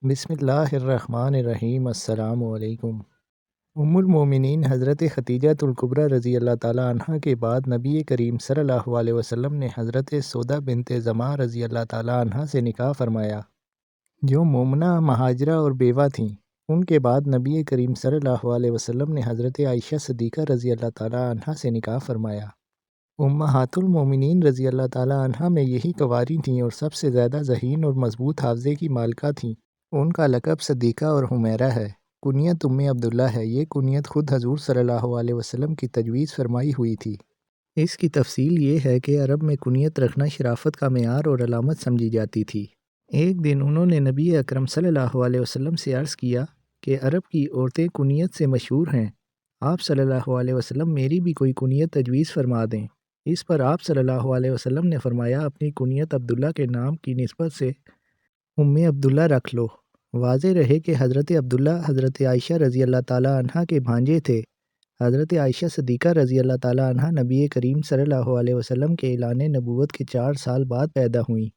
بسم اللہ الرحمن الرحیم۔ السلام علیکم۔ ام المومنین حضرت خدیجہ الکبریٰ رضی اللہ تعالیٰ عنہ کے بعد نبی کریم صلی اللہ علیہ وسلم نے حضرت سودہ بنت زمعہ رضی اللہ تعالیٰ عنہ سے نکاح فرمایا، جو مومنہ مہاجرہ اور بیوہ تھیں۔ ان کے بعد نبی کریم صلی اللہ علیہ وسلم نے حضرت عائشہ صدیقہ رضی اللہ تعالیٰ عنہ سے نکاح فرمایا۔ امہات المومنین رضی اللہ تعالیٰ عنہ میں یہی کنواری تھیں اور سب سے زیادہ ذہین اور مضبوط حافظے کی مالکہ تھیں۔ ان کا لقب صدیقہ اور حمیرہ ہے۔ کنیت ام عبداللہ ہے۔ یہ کنیت خود حضور صلی اللہ علیہ وسلم کی تجویز فرمائی ہوئی تھی۔ اس کی تفصیل یہ ہے کہ عرب میں کنیت رکھنا شرافت کا معیار اور علامت سمجھی جاتی تھی۔ ایک دن انہوں نے نبی اکرم صلی اللہ علیہ وسلم سے عرض کیا کہ عرب کی عورتیں کنیت سے مشہور ہیں، آپ صلی اللہ علیہ وسلم میری بھی کوئی کنیت تجویز فرما دیں۔ اس پر آپ صلی اللہ علیہ وسلم نے فرمایا، اپنی کنیت عبداللہ کے نام کی نسبت سے ام عبداللہ رکھ لو۔ واضح رہے کہ حضرت عبداللہ حضرت عائشہ رضی اللہ تعالیٰ عنہ کے بھانجے تھے۔ حضرت عائشہ صدیقہ رضی اللہ تعالیٰ عنہ نبی کریم صلی اللہ علیہ وسلم کے اعلان نبوت کے 4 سال بعد پیدا ہوئیں۔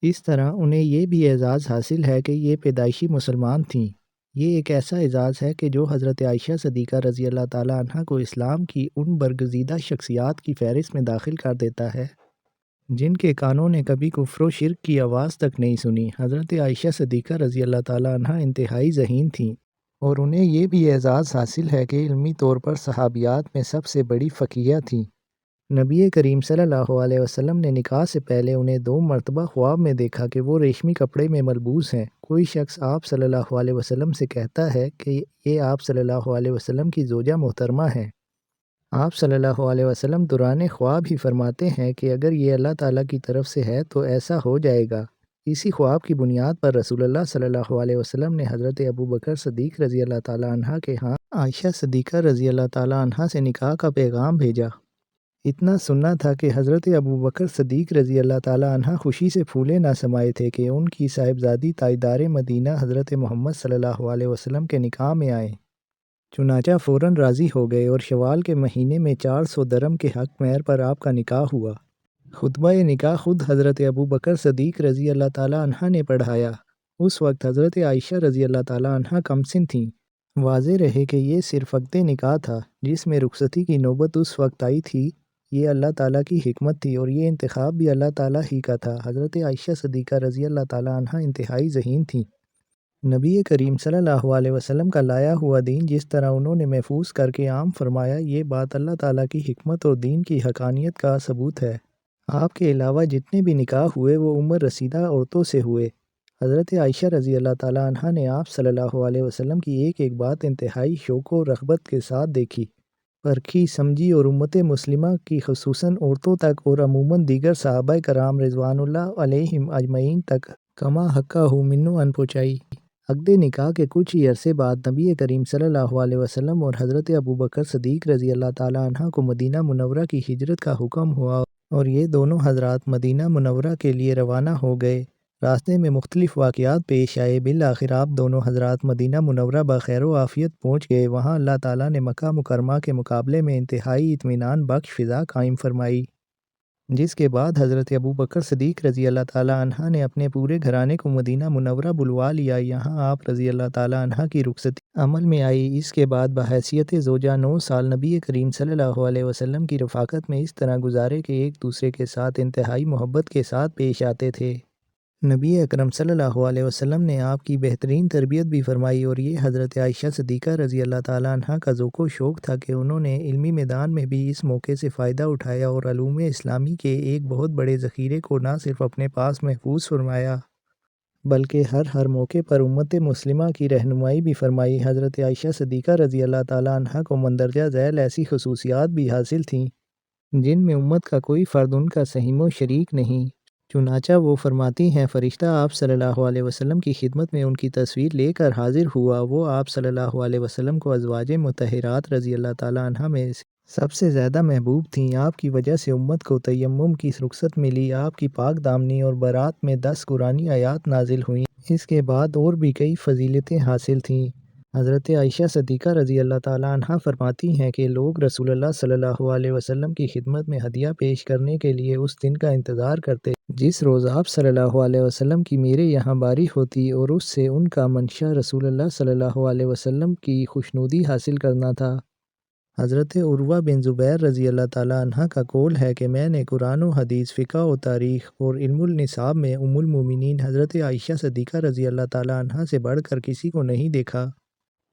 اس طرح انہیں یہ بھی اعزاز حاصل ہے کہ یہ پیدائشی مسلمان تھیں۔ یہ ایک ایسا اعزاز ہے کہ جو حضرت عائشہ صدیقہ رضی اللہ تعالیٰ عنہ کو اسلام کی ان برگزیدہ شخصیات کی فہرست میں داخل کر دیتا ہے جن کے کانوں نے کبھی کفر و شرک کی آواز تک نہیں سنی۔ حضرت عائشہ صدیقہ رضی اللہ تعالیٰ عنہ انتہائی ذہین تھیں اور انہیں یہ بھی اعزاز حاصل ہے کہ علمی طور پر صحابیات میں سب سے بڑی فقیہ تھیں۔ نبی کریم صلی اللہ علیہ وسلم نے نکاح سے پہلے انہیں 2 مرتبہ خواب میں دیکھا کہ وہ ریشمی کپڑے میں ملبوس ہیں۔ کوئی شخص آپ صلی اللہ علیہ وسلم سے کہتا ہے کہ یہ آپ صلی اللہ علیہ وسلم کی زوجہ محترمہ ہیں۔ آپ صلی اللہ علیہ وسلم دوران خواب ہی فرماتے ہیں کہ اگر یہ اللہ تعالیٰ کی طرف سے ہے تو ایسا ہو جائے گا۔ اسی خواب کی بنیاد پر رسول اللہ صلی اللہ علیہ وسلم نے حضرت ابوبکر صدیق رضی اللہ تعالیٰ عنہ کے ہاں عائشہ صدیقہ رضی اللہ تعالیٰ عنہ سے نکاح کا پیغام بھیجا۔ اتنا سننا تھا کہ حضرت ابوبکر صدیق رضی اللہ تعالیٰ عنہ خوشی سے پھولے نہ سمائے تھے کہ ان کی صاحبزادی تاجدار مدینہ حضرت محمد صلی اللہ علیہ وسلم کے نکاح میں آئیں۔ چنانچہ فوراً راضی ہو گئے اور شوال کے مہینے میں 400 درم کے حق مہر پر آپ کا نکاح ہوا۔ خطبہ نکاح خود حضرت ابوبکر صدیق رضی اللہ تعالیٰ عنہ نے پڑھایا۔ اس وقت حضرت عائشہ رضی اللہ تعالیٰ عنہ کمسن تھیں۔ واضح رہے کہ یہ صرف عقد نکاح تھا جس میں رخصتی کی نوبت اس وقت آئی تھی۔ یہ اللہ تعالیٰ کی حکمت تھی اور یہ انتخاب بھی اللہ تعالیٰ ہی کا تھا۔ حضرت عائشہ صدیقہ رضی اللہ تعالیٰ عنہ انتہائی ذہین تھیں۔ نبی کریم صلی اللہ علیہ وسلم کا لایا ہوا دین جس طرح انہوں نے محفوظ کر کے عام فرمایا، یہ بات اللہ تعالیٰ کی حکمت اور دین کی حقانیت کا ثبوت ہے۔ آپ کے علاوہ جتنے بھی نکاح ہوئے وہ عمر رسیدہ عورتوں سے ہوئے۔ حضرت عائشہ رضی اللہ تعالیٰ عنہ نے آپ صلی اللہ علیہ وسلم کی ایک ایک بات انتہائی شوق و رغبت کے ساتھ دیکھی، پرکھی، سمجھی اور امت مسلمہ کی خصوصاً عورتوں تک اور عموماً دیگر صحابہ کرام رضوان اللہ علیہم اجمعین تک کما حقہ منو ان پہنچائی۔ عقد نکاح کے کچھ ہی عرصے بعد نبی کریم صلی اللہ علیہ وسلم اور حضرت ابوبکر صدیق رضی اللہ تعالیٰ عنہ کو مدینہ منورہ کی ہجرت کا حکم ہوا اور یہ دونوں حضرات مدینہ منورہ کے لیے روانہ ہو گئے۔ راستے میں مختلف واقعات پیش آئے، بالآخر آپ دونوں حضرات مدینہ منورہ بخیر و عافیت پہنچ گئے۔ وہاں اللہ تعالیٰ نے مکہ مکرمہ کے مقابلے میں انتہائی اطمینان بخش فضا قائم فرمائی، جس کے بعد حضرت ابوبکر صدیق رضی اللہ تعالیٰ عنہ نے اپنے پورے گھرانے کو مدینہ منورہ بلوا لیا۔ یہاں آپ رضی اللہ تعالیٰ عنہ کی رخصتی عمل میں آئی۔ اس کے بعد بحیثیت زوجہ 9 سال نبی کریم صلی اللہ علیہ وسلم کی رفاقت میں اس طرح گزارے کہ ایک دوسرے کے ساتھ انتہائی محبت کے ساتھ پیش آتے تھے۔ نبی اکرم صلی اللہ علیہ وسلم نے آپ کی بہترین تربیت بھی فرمائی اور یہ حضرت عائشہ صدیقہ رضی اللہ تعالیٰ عنہ کا ذوق و شوق تھا کہ انہوں نے علمی میدان میں بھی اس موقع سے فائدہ اٹھایا اور علوم اسلامی کے ایک بہت بڑے ذخیرے کو نہ صرف اپنے پاس محفوظ فرمایا بلکہ ہر موقع پر امت مسلمہ کی رہنمائی بھی فرمائی۔ حضرت عائشہ صدیقہ رضی اللہ تعالیٰ عنہ کو مندرجہ ذیل ایسی خصوصیات بھی حاصل تھیں جن میں امت کا کوئی فرد ان کا سہیم و شریک نہیں۔ چنانچہ وہ فرماتی ہیں، فرشتہ آپ صلی اللہ علیہ وسلم کی خدمت میں ان کی تصویر لے کر حاضر ہوا۔ وہ آپ صلی اللہ علیہ وسلم کو ازواج مطہرات رضی اللہ تعالیٰ عنہ میں سب سے زیادہ محبوب تھیں۔ آپ کی وجہ سے امت کو تیمم کی رخصت ملی۔ آپ کی پاک دامنی اور برات میں 10 قرآنی آیات نازل ہوئیں۔ اس کے بعد اور بھی کئی فضیلتیں حاصل تھیں۔ حضرت عائشہ صدیقہ رضی اللہ تعالیٰ عنہ فرماتی ہیں کہ لوگ رسول اللہ صلی اللہ علیہ وسلم کی خدمت میں ہدیہ پیش کرنے کے لیے اس دن کا انتظار کرتے جس روز آپ صلی اللہ علیہ وسلم کی میرے یہاں باری ہوتی اور اس سے ان کا منشا رسول اللہ صلی اللہ علیہ وسلم کی خوشنودی حاصل کرنا تھا۔ حضرت عروہ بن زبیر رضی اللہ تعالیٰ عنہ کا قول ہے کہ میں نے قرآن و حدیث، فقہ و تاریخ اور علم النساب میں ام المومنین حضرت عائشہ صدیقہ رضی اللہ تعالیٰ عنہ سے بڑھ کر کسی کو نہیں دیکھا۔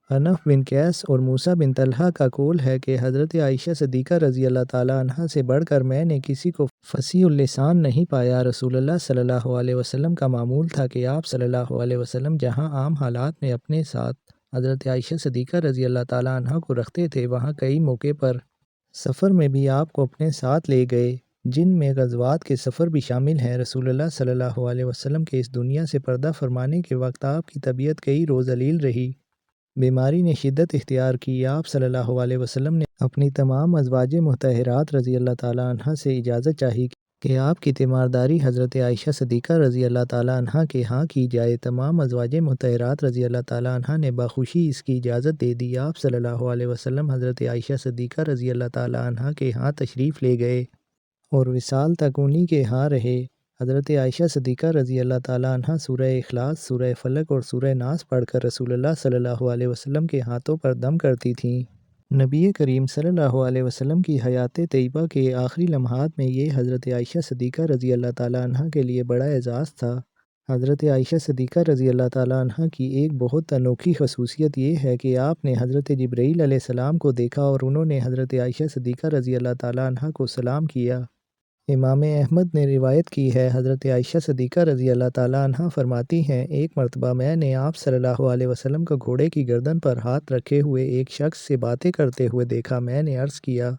حنف بن قیس اور موسیٰ بن طلحہ کا قول ہے کہ حضرت عائشہ صدیقہ رضی اللہ تعالیٰ عنہ سے بڑھ کر میں نے کسی کو فصیح اللسان نہیں پایا۔ رسول اللہ صلی اللہ علیہ وسلم کا معمول تھا کہ آپ صلی اللہ علیہ وسلم جہاں عام حالات میں اپنے ساتھ حضرت عائشہ صدیقہ رضی اللہ تعالیٰ عنہ کو رکھتے تھے، وہاں کئی موقع پر سفر میں بھی آپ کو اپنے ساتھ لے گئے، جن میں غزوات کے سفر بھی شامل ہیں۔ رسول اللہ صلی اللہ علیہ وسلم کے اس دنیا سے پردہ فرمانے کے وقت آپ کی طبیعت کئی روز ذلیل رہی، بیماری نے شدت اختیار کی۔ آپ صلی اللہ علیہ وسلم نے اپنی تمام ازواج مطہرات رضی اللہ تعالیٰ عنہ سے اجازت چاہی کہ آپ کی تیمارداری حضرت عائشہ صدیقہ رضی اللہ تعالیٰ عنہ کے ہاں کی جائے۔ تمام ازواج مطہرات رضی اللہ تعالیٰ عنہ نے بخوشی اس کی اجازت دے دی۔ آپ صلی اللہ علیہ وسلم حضرت عائشہ صدیقہ رضی اللہ تعالیٰ عنہ کے ہاں تشریف لے گئے اور وصال تک انہی کے ہاں رہے۔ حضرت عائشہ صدیقہ رضی اللہ تعالیٰ عنہ سورہ اخلاص، سورہ فلق اور سورہ ناس پڑھ کر رسول اللہ صلی اللہ علیہ وسلم کے ہاتھوں پر دم کرتی تھیں۔ نبی کریم صلی اللہ علیہ وسلم کی حیات طیبہ کے آخری لمحات میں یہ حضرت عائشہ صدیقہ رضی اللہ تعالیٰ عنہ کے لیے بڑا اعزاز تھا۔ حضرت عائشہ صدیقہ رضی اللہ تعالیٰ عنہ کی ایک بہت انوکھی خصوصیت یہ ہے کہ آپ نے حضرت جبرائیل علیہ السلام کو دیکھا اور انہوں نے حضرت عائشہ صدیقہ رضی اللہ تعالیٰ عنہ کو سلام کیا۔ امام احمد نے روایت کی ہے، حضرت عائشہ صدیقہ رضی اللہ تعالیٰ عنہ فرماتی ہیں، ایک مرتبہ میں نے آپ صلی اللہ علیہ وسلم کو گھوڑے کی گردن پر ہاتھ رکھے ہوئے ایک شخص سے باتیں کرتے ہوئے دیکھا۔ میں نے عرض کیا،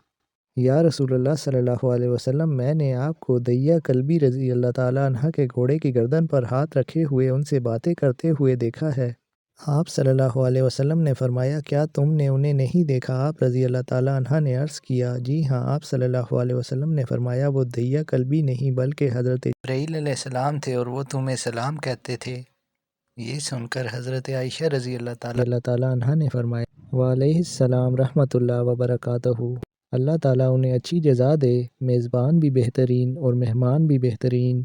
یا رسول اللہ صلی اللہ علیہ وسلم، میں نے آپ کو دحیہ کلبی رضی اللہ تعالیٰ عنہ کے گھوڑے کی گردن پر ہاتھ رکھے ہوئے ان سے باتیں کرتے ہوئے دیکھا ہے۔ آپ صلی اللہ علیہ وسلم نے فرمایا، کیا تم نے انہیں نہیں دیکھا؟ آپ رضی اللہ تعالیٰ عنہ نے عرض کیا، جی ہاں۔ آپ صلی اللہ علیہ وسلم نے فرمایا، وہ دحیہ کلبی نہیں بلکہ حضرت جبرائیل علیہ السلام تھے اور وہ تمہیں سلام کہتے تھے۔ یہ سن کر حضرت عائشہ رضی اللہ تعالیٰ عنہ نے فرمایا، وعلیہ السلام رحمۃ اللہ وبرکاتہ، اللہ تعالیٰ انہیں اچھی جزا دے، میزبان بھی بہترین اور مہمان بھی بہترین۔